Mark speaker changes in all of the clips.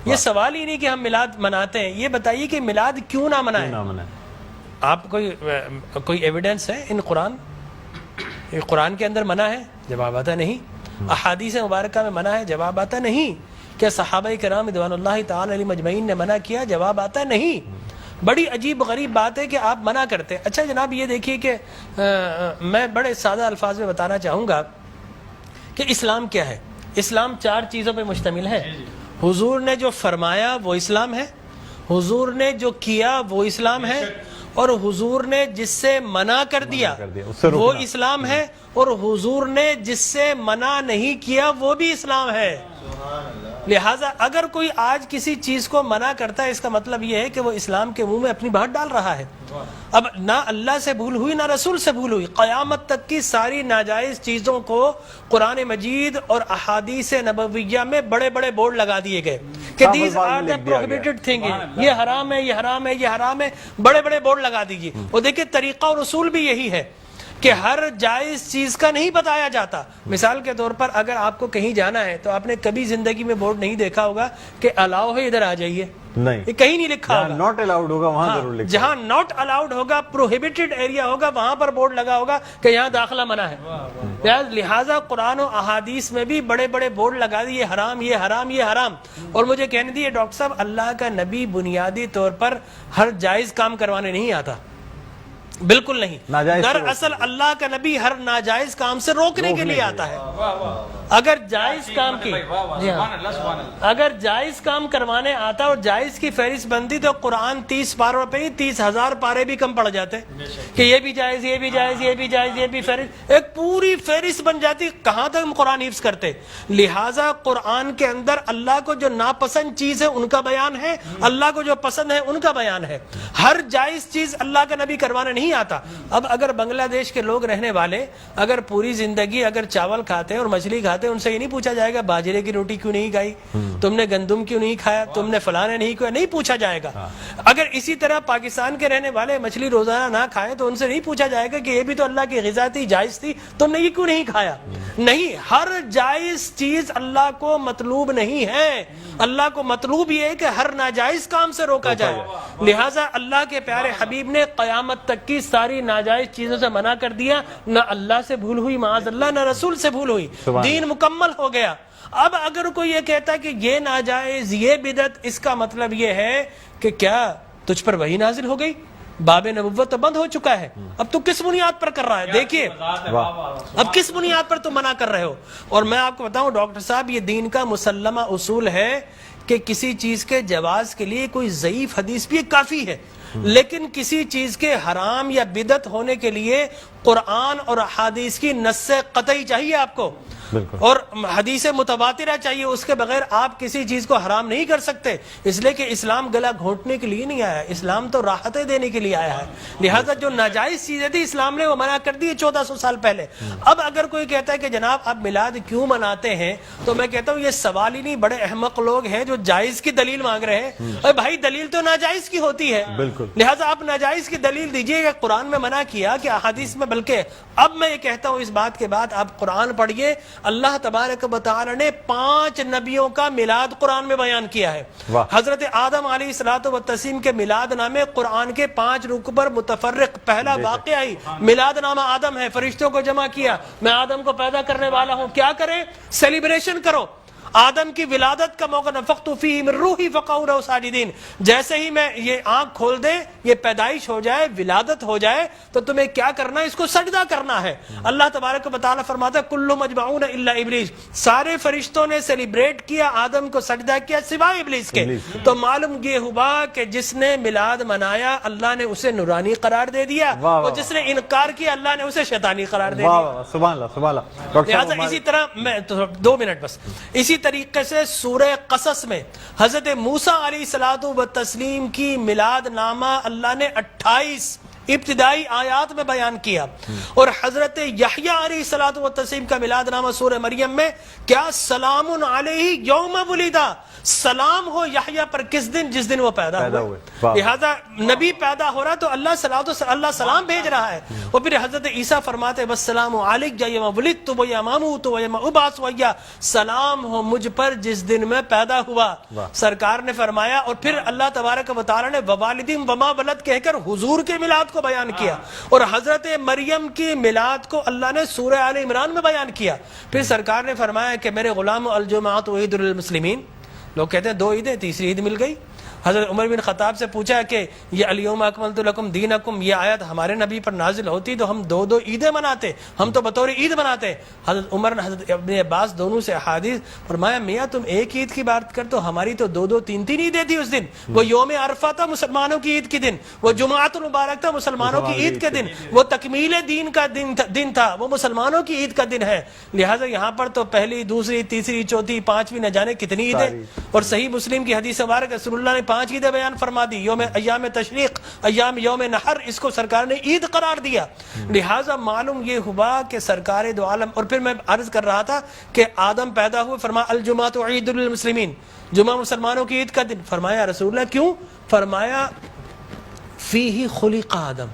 Speaker 1: یہ سوال ہی نہیں کہ ہم میلاد مناتے ہیں، یہ بتائیے کہ میلاد کیوں نہ منائیں؟ آپ کوئی ایویڈنس ہے ان قرآن کے اندر منع ہے؟ جواب آتا نہیں۔ احادیث مبارکہ میں منع ہے؟ جواب آتا نہیں۔ کیا صحابہ کرام رضوان اللہ تعالی علیہ مجمعین نے منع کیا؟ جواب آتا نہیں۔ بڑی عجیب غریب بات ہے کہ آپ منع کرتے ہیں۔ اچھا جناب یہ دیکھیے کہ میں بڑے سادہ الفاظ میں بتانا چاہوں گا کہ اسلام کیا ہے۔ اسلام 4 چیزوں پہ مشتمل ہے۔ حضور نے جو فرمایا وہ اسلام ہے، حضور نے جو کیا وہ اسلام ہے، اور حضور نے جس سے منع کر دیا وہ اسلام ہے، اور حضور نے جس سے منع نہیں کیا وہ بھی اسلام ہے۔ لہٰذا اگر کوئی آج کسی چیز کو منع کرتا ہے، اس کا مطلب یہ ہے کہ وہ اسلام کے منہ میں اپنی بات ڈال رہا ہے۔ اب نہ اللہ سے بھول ہوئی نہ رسول سے بھول ہوئی، قیامت تک کی ساری ناجائز چیزوں کو قرآن مجید اور احادیث نبویہ میں بڑے بڑے بورڈ لگا دیے گئے کہ these are the prohibited thing, یہ حرام ہے، یہ حرام ہے، یہ حرام ہے، بڑے بڑے بورڈ لگا دیجیے۔ اور دیکھیں طریقہ اور اصول بھی یہی ہے کہ ہر جائز چیز کا نہیں بتایا جاتا۔ مثال کے طور پر اگر آپ کو کہیں جانا ہے تو آپ نے کبھی زندگی میں بورڈ نہیں دیکھا ہوگا کہ الاؤ ہے ادھر آ جائیے، نہیں، یہ کہیں نہیں لکھا ہوگا۔ ناٹ الاؤڈ ہوگا وہاں ضرور لکھا، جہاں ناٹ الاؤڈ ہوگا، پروہیبٹڈ ایریا ہوگا، وہاں پر بورڈ لگا ہوگا کہ یہاں داخلہ منع ہے۔ لہٰذا قرآن و احادیث میں بھی بڑے بڑے بورڈ لگا دیے، یہ حرام، یہ حرام، یہ حرام۔ اور مجھے کہنے دیے ڈاکٹر صاحب، اللہ کا نبی بنیادی طور پر ہر جائز کام کروانے نہیں آتا، بالکل نہیں۔ دراصل اللہ کا نبی ہر ناجائز کام سے روکنے کے لیے آتا ہے۔ اگر جائز کام کی اگر جائز کام کروانے آتا اور جائز کی فہرست بنتی تو قرآن 30 پاروں پہ ہی 30,000 پارے بھی کم پڑ جاتے کہ یہ بھی جائز، یہ بھی جائز، یہ بھی جائز، یہ بھی فہرست، ایک پوری فہرست بن جاتی۔ کہاں تک ہم قرآن حفظ کرتے؟ لہٰذا قرآن کے اندر اللہ کو جو ناپسند چیز ہے ان کا بیان ہے، اللہ کو جو پسند ہے ان کا بیان ہے۔ ہر جائز چیز اللہ کا نبی کروانے نہیں آتا۔ اب اگر بنگلہ دیش کے لوگ رہنے والے اگر پوری زندگی اگر چاول کھاتے ہیں اور مچھلی کھاتے ہیں، ان سے یہ نہیں پوچھا جائے گا باجرے کی روٹی کیوں نہیں کھائی، تم نے گندم کیوں نہیں کھایا، تم نے فلانے نہیں کھایا، نہیں پوچھا جائے گا۔ اگر اسی طرح پاکستان کے رہنے والے مچھلی روزانہ نہ کھائیں تو ان سے نہیں پوچھا جائے گا کہ یہ بھی تو اللہ کی غذا تھی، جائز تھی، تم نے یہ کیوں نہیں کھایا۔ نہیں، ہر جائز چیز اللہ کو مطلوب نہیں ہے۔ اللہ کو مطلوب یہ ہے کہ ہر ناجائز کام سے روکا جائے۔ لہٰذا اللہ کے پیارے حبیب نے قیامت تک کی ساری ناجائز چیزوں سے منع کر دیا، نہ اللہ سے بھول ہوئی معاذ اللہ، نہ رسول سے بھول ہوئی، دین مکمل ہو گیا۔ اب اگر کوئی یہ کہتا ہے کہ یہ ناجائز، یہ بدعت، اس کا مطلب یہ ہے کہ کیا تجھ پر وحی نازل ہو گئی؟ باب نبوت تو بند ہو چکا ہے، اب تو کس بنیاد پر کر رہا ہے؟ دیکھیے اب کس بنیاد پر تم منع کر رہے ہو۔ اور میں آپ کو بتاؤں ڈاکٹر صاحب، یہ دین کا مسلمہ اصول ہے کہ کسی چیز کے جواز کے لیے کوئی ضعیف حدیث بھی کافی ہے، لیکن کسی چیز کے حرام یا بدعت ہونے کے لیے قرآن اور احادیث کی نص قطعی چاہیے آپ کو، اور حدیث متواترہ چاہیے، اس کے بغیر آپ کسی چیز کو حرام نہیں کر سکتے۔ اس لیے کہ اسلام گلا گھونٹنے کے لیے نہیں آیا، اسلام تو راحتیں دینے کے لیے آیا ہے۔ لہذا جو ناجائز چیزیں تھی اسلام نے وہ منع کر دی 1400 سال پہلے۔ اب اگر کوئی کہتا ہے کہ جناب آپ میلاد کیوں مناتے ہیں، تو میں کہتا ہوں یہ سوال ہی نہیں، بڑے احمق لوگ ہیں جو جائز کی دلیل مانگ رہے ہیں۔ ارے بھائی دلیل تو ناجائز کی ہوتی ہے، لہذا آپ ناجائز کی دلیل دیجئے کہ قرآن میں منع کیا کہ احادیث میں، بلکہ اب میں یہ کہتا ہوں اس بات کے بعد آپ قرآن پڑھیے، اللہ تبارک و تعالی نے 5 نبیوں کا میلاد قرآن میں بیان کیا ہے۔ حضرت آدم علیہ الصلوۃ والتسلیم کے میلاد نامے قرآن کے 5 رکوع پر متفرق، پہلا واقعہ ہی میلاد نامہ آدم ہے، فرشتوں کو جمع کیا، میں آدم کو پیدا کرنے والا ہوں، کیا کریں؟ سیلیبریشن کرو۔ آدم کی ولادت کا موقع، نفخت فیہ من روحی فقعوا لہ ساجدین، جیسے ہی میں یہ آنکھ کھول دے، یہ پیدائش ہو جائے، ولادت ہو جائے، تو تمہیں کیا کرنا ہے؟ اس کو سجدہ کرنا ہے۔ اللہ تبارک و تعالیٰ فرماتا ہے کل مجمعون الا ابلیس، سارے فرشتوں نے سیلیبریٹ کیا، آدم کو سجدہ کیا سوائے ابلیس کے۔ تو معلوم یہ ہوا کہ جس نے میلاد منایا اللہ نے اسے نورانی قرار دے دیا، اور جس نے انکار کیا اللہ نے اسے شیطانی قرار دے دیا۔ سبحان اللہ سبحان اللہ۔ لہٰذا اسی طرح میں 2 منٹ بس، اسی طریقے سے سورہ قصص میں حضرت موسیٰ علیہ الصلوۃ والتسلیم کی میلاد نامہ اللہ نے 28 ابتدائی آیات میں بیان کیا. اور حضرت یحییٰ علیہ الصلوۃ والتسلیم کا میلاد نامہ سورہ مریم میں کیا سلام علیہ یوم ولدا، سلام ہو یحییٰ پر کس دن؟ جس دن وہ پیدا ہوئے. لہذا نبی پیدا ہو رہا تو اللہ سلام بھیج رہا ہے. اور پھر حضرت عیسیٰ فرماتے والسلام علیک یوم ولدت ویوم اموت ویوم ابعث حیا، سلام ہو مجھ پر جس دن میں پیدا ہوا. سرکار نے فرمایا. اور پھر اللہ تبارک و تعالی نے ووالدین وما ولد کہہ کر حضور کے میلاد کو بیان کیا. اور حضرت مریم کی میلاد کو اللہ نے سورہ آل عمران میں بیان کیا. پھر سرکار نے فرمایا کہ میرے غلام الجمعۃ عید للمسلمین. لوگ کہتے ہیں 2 عیدیں، تیسری عید مل گئی. حضرت عمر بن خطاب سے پوچھا کہ یہ الیوم اکملت لکم دینکم، یہ آیت ہمارے نبی پر نازل ہوتی تو ہم 2 عیدیں مناتے، ہم تو بطور عید مناتے. حضرت عمر نے حضرت ابن عباس دونوں سے احادیث فرمایا میاں تم ایک عید کی بات کر تو ہماری تو 2 3 عیدیں تھی اس دن. وہ یوم عرفہ تھا مسلمانوں کی عید کے دن، وہ جمعۃ المبارک تھا مسلمانوں کی عید کے دن، وہ تکمیل دین کا دن تھا، وہ مسلمانوں کی عید کا دن ہے. لہٰذا یہاں پر تو پہلی، دوسری، تیسری، چوتھی، 5ویں نہ جانے کتنی عیدیں. اور صحیح مسلم کی حدیث مبارک رسول اللہ نے 5 عیدیں بیان فرما دی. ایام تشریق، ایام یوم نحر، اس کو سرکار نے عید قرار دیا. لہٰذا معلوم یہ ہوا کہ سرکار دو عالم. اور پھر میں عرض کر رہا تھا کہ آدم پیدا ہوئے، فرمایا الجمعۃ عید للمسلمین، جمعہ مسلمانوں کی عید کا دن. فرمایا رسول اللہ کیوں؟ فرمایا فیہ خلق آدم،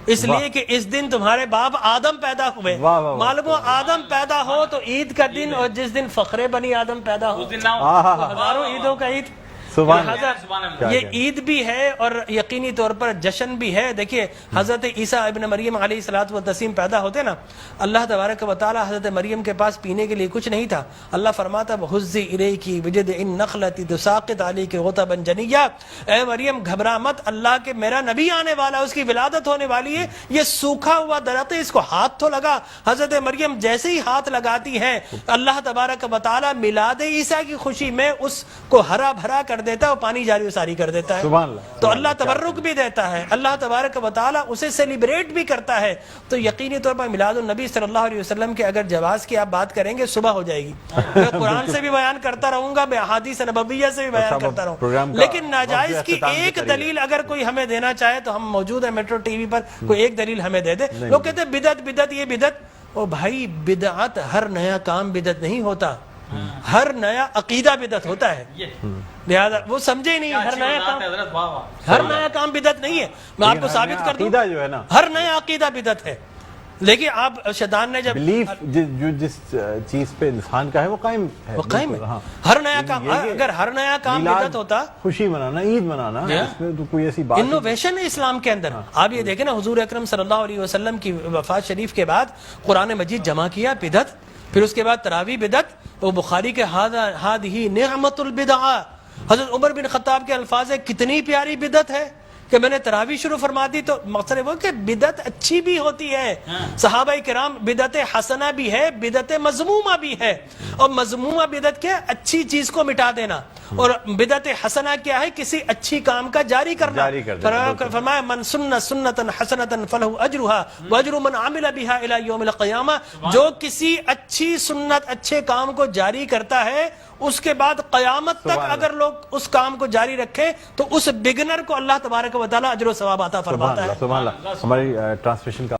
Speaker 1: اس لیے کہ اس دن تمہارے باپ آدم پیدا ہوئے. معلوم ہو آدم پیدا ہو تو عید کا دن، اور جس دن فخر بنی آدم پیدا ہو ہزاروں عیدوں کا عید. یہ عید بھی ہے اور یقینی طور پر جشن بھی ہے. دیکھیے حضرت عیسیٰ ابن مریم علیہ الصلوۃ والتسلیم پیدا ہوتے نا، اللہ تبارک و تعالی حضرت مریم کے پاس پینے کے لیے کچھ نہیں تھا. اللہ فرماتا وَهُزِّ إِلَيْكِ بِجِذْعِ النَّخْلَةِ تُسَاقِطْ عَلَيْكِ رُطَبًا جَنِيًّا، اے مریم گھبرا مت، اللہ کے میرا نبی آنے والا، اس کی ولادت ہونے والی ہے. یہ سوکھا ہوا درخت ہے، اس کو ہاتھ تو لگا. حضرت مریم جیسے ہی ہاتھ لگاتی ہے اللہ تبارک و تعالی میلاد عیسیٰ کی خوشی میں اس کو ہرا بھرا کر دیتا ہے اور پانی جاری و ساری کر دیتا ہے. تو اللہ تبرک بھی دیتا ہے، اللہ تبارک و تعالی اسے سیلیبریٹ بھی کرتا ہے. تو یقینی طور پر میلاد النبی صلی اللہ علیہ وسلم کے اگر جواز کی آپ بات کریں گے صبح ہو جائے گی. میں قرآن سے بھی بیان کرتا رہوں گا، میں احادیث نبویہ سے بھی بیان کرتا رہوں، لیکن ناجائز کی ایک دلیل اگر کوئی ہمیں دینا چاہے تو ہم موجود ہیں میٹرو ٹی وی پر، کوئی ایک دلیل ہمیں دے دے. لوگ کہتے ہیں بدعت یہ بدعت. او بھائی بدعت، ہر نیا کام بدعت نہیں ہوتا، ہر نیا عقیدہ بدعت ہوتا ہے. لہذا وہ سمجھے ہی نہیں، ہر نیا کام بدعت نہیں ہے. میں آپ کو ثابت کر دوں ہر نیا عقیدہ بدعت ہے. لیکن آپ شیطان نے جب
Speaker 2: جو جس چیز پہ انسان کا ہے وہ قائم ہے،
Speaker 1: ہر نیا کام، اگر ہر نیا کام بدعت ہوتا،
Speaker 2: خوشی منانا، عید منانا، اس میں تو کوئی ایسی بات
Speaker 1: انوویشن ہے اسلام کے اندر. آپ یہ دیکھیں نا حضور اکرم صلی اللہ علیہ وسلم کی وفات شریف کے بعد قرآن مجید جمع کیا بدعت، پھر اس کے بعد تراویح بدعت. وہ بخاری کے ہذہ نعمت البدع. حضرت عمر بن خطاب کے الفاظ ہے کتنی پیاری بدعت ہے کہ میں نے تراویح شروع فرما دی. تو مقصد وہ کہ بدعت اچھی بھی ہوتی ہے. صحابہ کرام بدعت حسنہ بھی ہے، بدعت مذمومہ بھی ہے. اور مذمومہ بدعت کیا؟ اچھی چیز کو مٹا دینا. اور بدعت حسنہ کیا ہے؟ کسی اچھی کام کا جاری کرنا. فرمایا من سن سنتا حسنتا فلہ اجرھا واجر من عمل بها الى یوم القیامہ. جو کسی اچھی سنت، اچھے کام کو جاری کرتا ہے، اس کے بعد قیامت تک اگر لوگ اس کام کو جاری رکھیں تو اس بگنر کو اللہ تبارک و تعالی اجر و ثواب عطا فرماتا ہے.
Speaker 2: ہماری ٹرانسلیشن کا